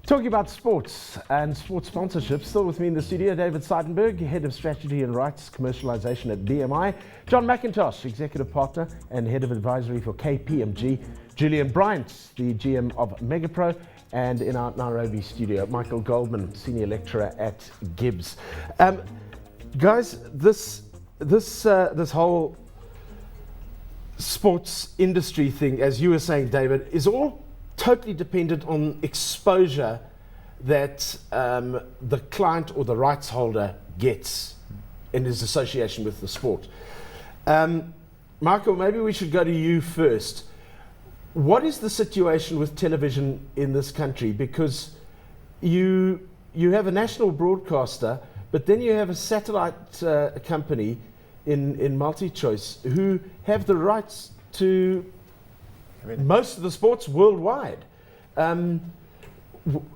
Talking about sports and sports sponsorship, still with me in the studio, David Seidenberg, Head of Strategy and Rights Commercialization at BMI, John McIntosh, Executive Partner and Head of Advisory for KPMG, Julian Bryant, the GM of Megapro, and in our Nairobi studio, Michael Goldman, Senior Lecturer at Gibbs. Guys, this whole sports industry thing, as you were saying, David, is all totally dependent on exposure that the client or the rights holder gets in his association with the sport. Michael, maybe we should go to you first. What is the situation with television in this country? Because you have a national broadcaster, but then you have a satellite company in MultiChoice who have the rights to most of the sports worldwide.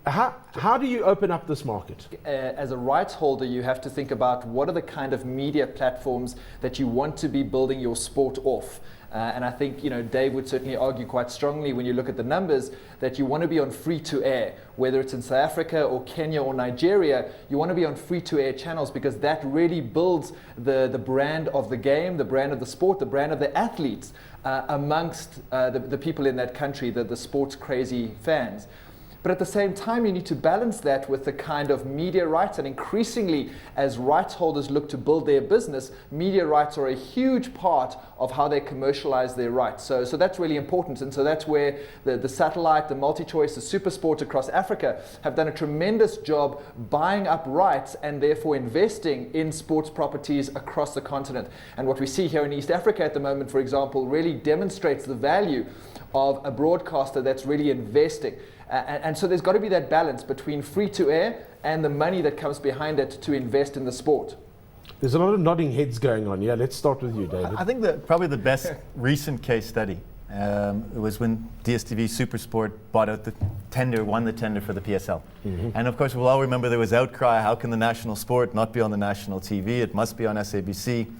How do you open up this market? As a rights holder, you have to think about what are the kind of media platforms that you want to be building your sport off. And I think, Dave would certainly argue quite strongly when you look at the numbers that you want to be on free-to-air, whether it's in South Africa or Kenya or Nigeria. You want to be on free-to-air channels because that really builds the brand of the game, the brand of the sport, the brand of the athletes amongst the people in that country, the sports-crazy fans. But at the same time, you need to balance that with the kind of media rights. And increasingly, as rights holders look to build their business, media rights are a huge part of how they commercialize their rights. So that's really important. And so that's where the satellite, the MultiChoice, the SuperSport across Africa have done a tremendous job buying up rights and therefore investing in sports properties across the continent. And what we see here in East Africa at the moment, for example, really demonstrates the value of a broadcaster that's really investing. And so there's got to be that balance between free-to-air and the money that comes behind it to invest in the sport. There's a lot of nodding heads going on. Yeah, let's start with you, David. I think that probably the best recent case study it was when DStv SuperSport bought out the tender, won the tender for the PSL. Mm-hmm. And of course, we'll all remember there was outcry, how can the national sport not be on the national TV? It must be on SABC.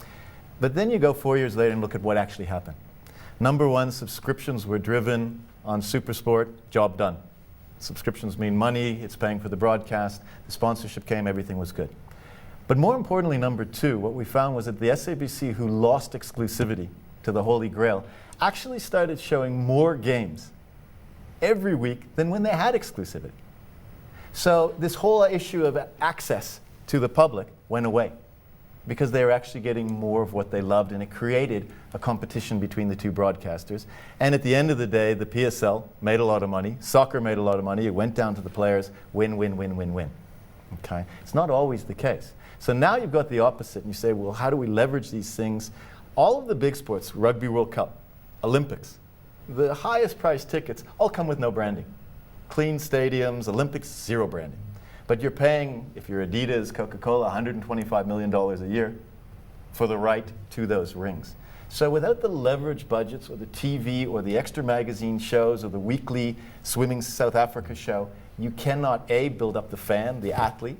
But then you go 4 years later and look at what actually happened. Number one, subscriptions were driven on SuperSport, job done. Subscriptions mean money, it's paying for the broadcast, the sponsorship came, everything was good. But more importantly, number two, what we found was that the SABC, who lost exclusivity to the Holy Grail, actually started showing more games every week than when they had exclusivity. So this whole issue of access to the public went away because they were actually getting more of what they loved, and it created a competition between the two broadcasters. And at the end of the day, the PSL made a lot of money, soccer made a lot of money, it went down to the players, win, win, win, win, win. Okay? It's not always the case. So now you've got the opposite, and you say, well, how do we leverage these things? All of the big sports, Rugby World Cup, Olympics, the highest priced tickets all come with no branding. Clean stadiums, Olympics, zero branding. But you're paying, if you're Adidas, Coca-Cola, $125 million a year for the right to those rings. So without the leverage budgets or the TV or the extra magazine shows or the weekly Swimming South Africa show, you cannot, A, build up the fan, the athlete,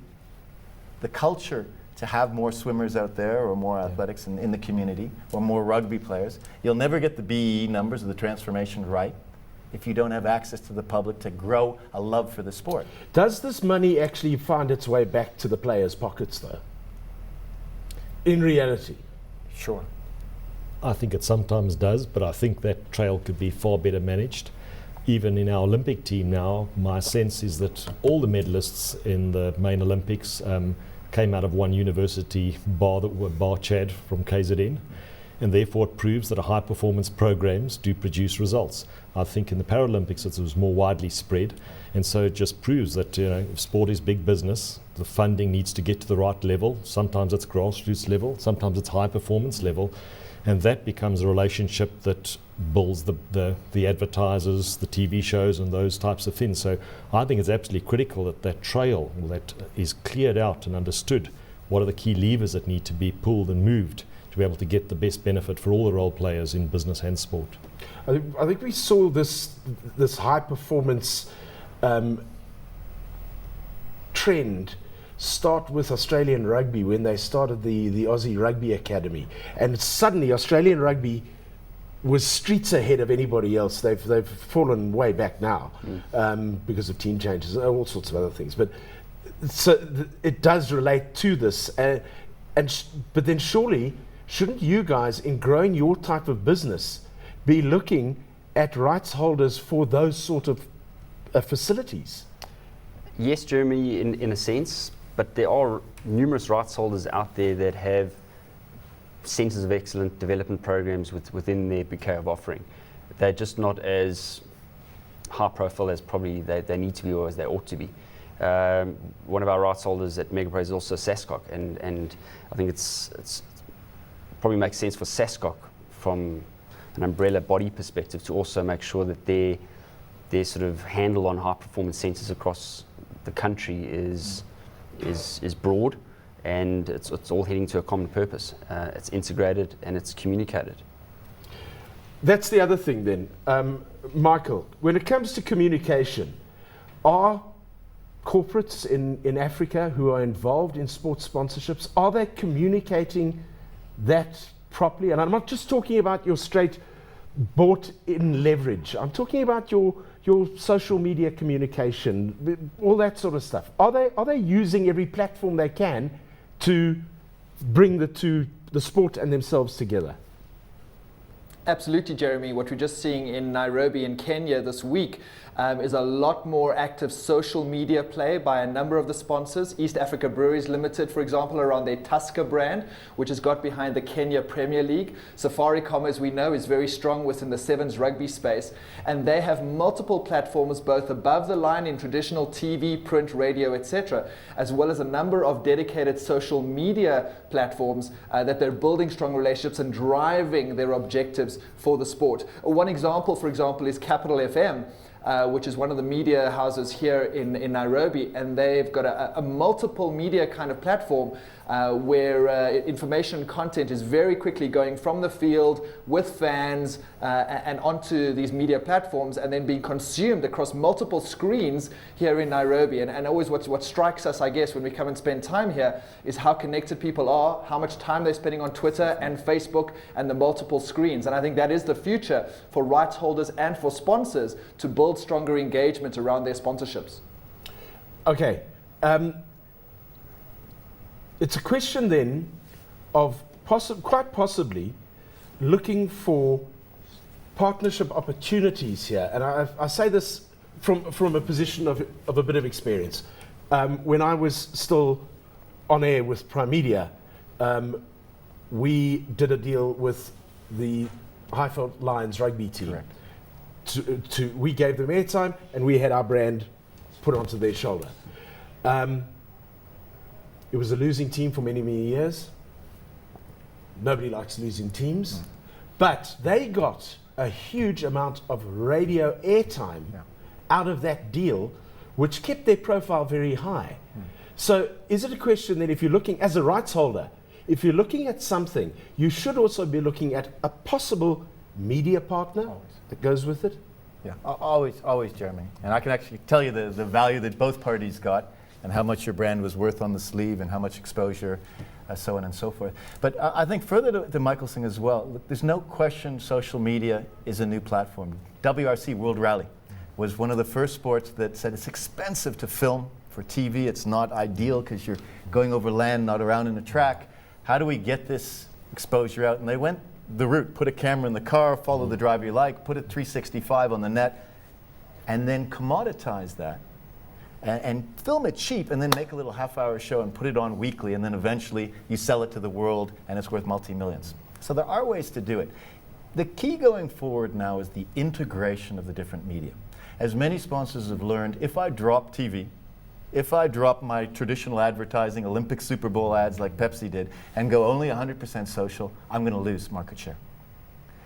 the culture to have more swimmers out there or more athletics in the community or more rugby players. You'll never get the BEE numbers or the transformation right if you don't have access to the public to grow a love for the sport. Does this money actually find its way back to the players' pockets, though? In reality? Sure. I think it sometimes does, but I think that trail could be far better managed. Even in our Olympic team now, my sense is that all the medalists in the main Olympics came out of one university, bar Chad from KZN. And therefore it proves that high performance programs do produce results. I think in the Paralympics it was more widely spread, and so it just proves that if sport is big business, the funding needs to get to the right level. Sometimes it's grassroots level, sometimes it's high performance level, and that becomes a relationship that builds the advertisers, the TV shows and those types of things. So I think it's absolutely critical that that trail that is cleared out and understood. What are the key levers that need to be pulled and moved to be able to get the best benefit for all the role players in business and sport? I think we saw this high performance trend start with Australian rugby when they started the Aussie Rugby Academy, and suddenly Australian rugby was streets ahead of anybody else. They've fallen way back now because of team changes and all sorts of other things. But so it does relate to this. But then surely, shouldn't you guys, in growing your type of business, be looking at rights holders for those sort of facilities? Yes, Jeremy, in a sense, but there are numerous rights holders out there that have centres of excellent development programs within their bouquet of offering. They're just not as high profile as probably they need to be or as they ought to be. One of our rights holders at MegaPro is also SASCOC, and I think it's probably makes sense for SASCOC from an umbrella body perspective to also make sure that their sort of handle on high performance centres across the country is broad, and it's all heading to a common purpose. It's integrated and it's communicated. That's the other thing then. Michael, when it comes to communication, are corporates in Africa who are involved in sports sponsorships, are they communicating that properly? And I'm not just talking about your straight bought-in leverage. I'm talking about your social media communication, all that sort of stuff. Are they using every platform they can to bring the sport and themselves together? Absolutely, Jeremy. What we're just seeing in Nairobi in Kenya this week is a lot more active social media play by a number of the sponsors. East Africa Breweries Limited, for example, around their Tusker brand, which has got behind the Kenya Premier League. Safaricom, as we know, is very strong within the Sevens rugby space. And they have multiple platforms, both above the line in traditional TV, print, radio, etc., as well as a number of dedicated social media platforms that they're building strong relationships and driving their objectives for the sport. One example, for example, is Capital FM, which is one of the media houses here in Nairobi, and they've got a multiple media kind of platform where information and content is very quickly going from the field with fans and onto these media platforms and then being consumed across multiple screens here in Nairobi. And always what strikes us, I guess, when we come and spend time here is how connected people are, how much time they're spending on Twitter and Facebook and the multiple screens. And I think that is the future for rights holders and for sponsors to build stronger engagement around their sponsorships. Okay. It's a question then of quite possibly looking for partnership opportunities here. And I say this from a position of a bit of experience. When I was still on air with Prime Media, we did a deal with the Highveld Lions rugby team. Correct. We gave them airtime and we had our brand put onto their shoulder. It was a losing team for many, many years. Nobody likes losing teams. But they got a huge amount of radio airtime out of that deal, which kept their profile very high. So is it a question that if you're looking, as a rights holder, if you're looking at something, you should also be looking at a possible media partner that goes with it? Yeah, always, Jeremy. And I can actually tell you the value that both parties got and how much your brand was worth on the sleeve and how much exposure, so on and so forth. But I think further to Michael's thing as well, look, there's no question social media is a new platform. WRC, World Rally, was one of the first sports that said it's expensive to film for TV. It's not ideal because you're going over land, not around in a track. How do we get this exposure out? And they went the route, put a camera in the car, follow the driver you like, put it 365 on the net, and then commoditize that. And film it cheap and then make a little half-hour show and put it on weekly, and then eventually you sell it to the world and it's worth multi-millions. So there are ways to do it. The key going forward now is the integration of the different media. As many sponsors have learned, if I drop TV, if I drop my traditional advertising, Olympic Super Bowl ads like Pepsi did, and go only 100% social, I'm going to lose market share.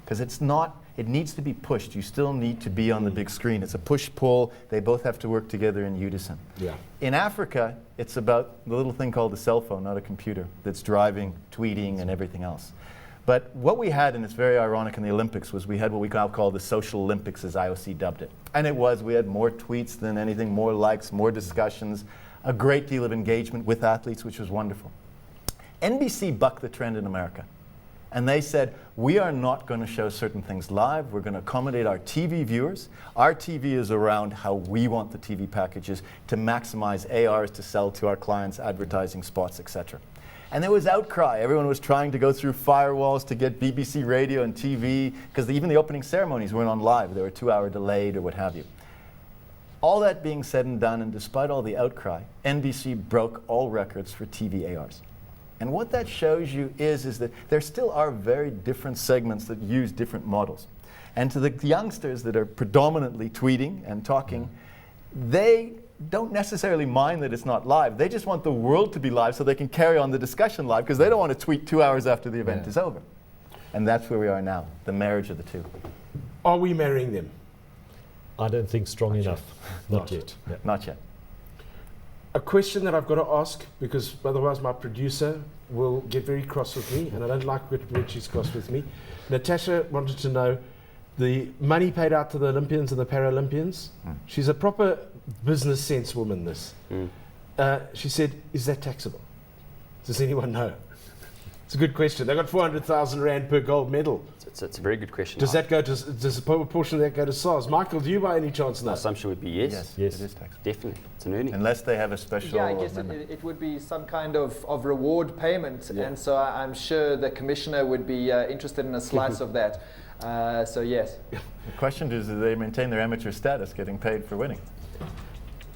Because it needs to be pushed. You still need to be on the big screen. It's a push-pull. They both have to work together in unison. Yeah. In Africa, it's about the little thing called a cell phone, not a computer, that's driving, tweeting, and everything else. But what we had, and it's very ironic in the Olympics, was we had what we now call the Social Olympics, as IOC dubbed it. And we had more tweets than anything, more likes, more discussions, a great deal of engagement with athletes, which was wonderful. NBC bucked the trend in America. And they said, we are not going to show certain things live. We're going to accommodate our TV viewers. Our TV is around how we want the TV packages to maximize ARs to sell to our clients, advertising spots, etc. And there was outcry. Everyone was trying to go through firewalls to get BBC radio and TV, because even the opening ceremonies weren't on live. They were 2-hour delayed or what have you. All that being said and done, and despite all the outcry, NBC broke all records for TV ARs. And what that shows you is that there still are very different segments that use different models. And to the youngsters that are predominantly tweeting and talking, they don't necessarily mind that it's not live. They just want the world to be live so they can carry on the discussion live, because they don't want to tweet 2 hours after the event is over. And that's where we are now, the marriage of the two. Are we marrying them? I don't think strong enough. Not yet. Yeah. Not yet. A question that I've got to ask, because otherwise my producer will get very cross with me, and I don't like when she's cross with me. Natasha wanted to know the money paid out to the Olympians and the Paralympians. She's a proper business sense woman, this. She said, is that taxable? Does anyone know? It's a good question. They got 400,000 Rand per gold medal. It's a very good question. Does that go to, does a portion of that go to SARS? Michael, do you by any chance know? My assumption would be yes. Yes. It is taxable. Definitely. It's an earning. Unless they have a special Yeah, I guess amendment. it would be some kind of reward payment, and so I'm sure the commissioner would be interested in a slice of that. So yes. The question is, do they maintain their amateur status getting paid for winning?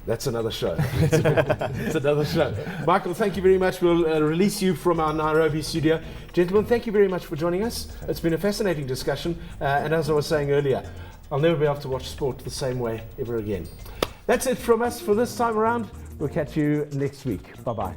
That's another show. It's another show. Michael, thank you very much. We'll release you from our Nairobi studio. Gentlemen, thank you very much for joining us. It's been a fascinating discussion. And as I was saying earlier, I'll never be able to watch sport the same way ever again. That's it from us for this time around. We'll catch you next week. Bye-bye.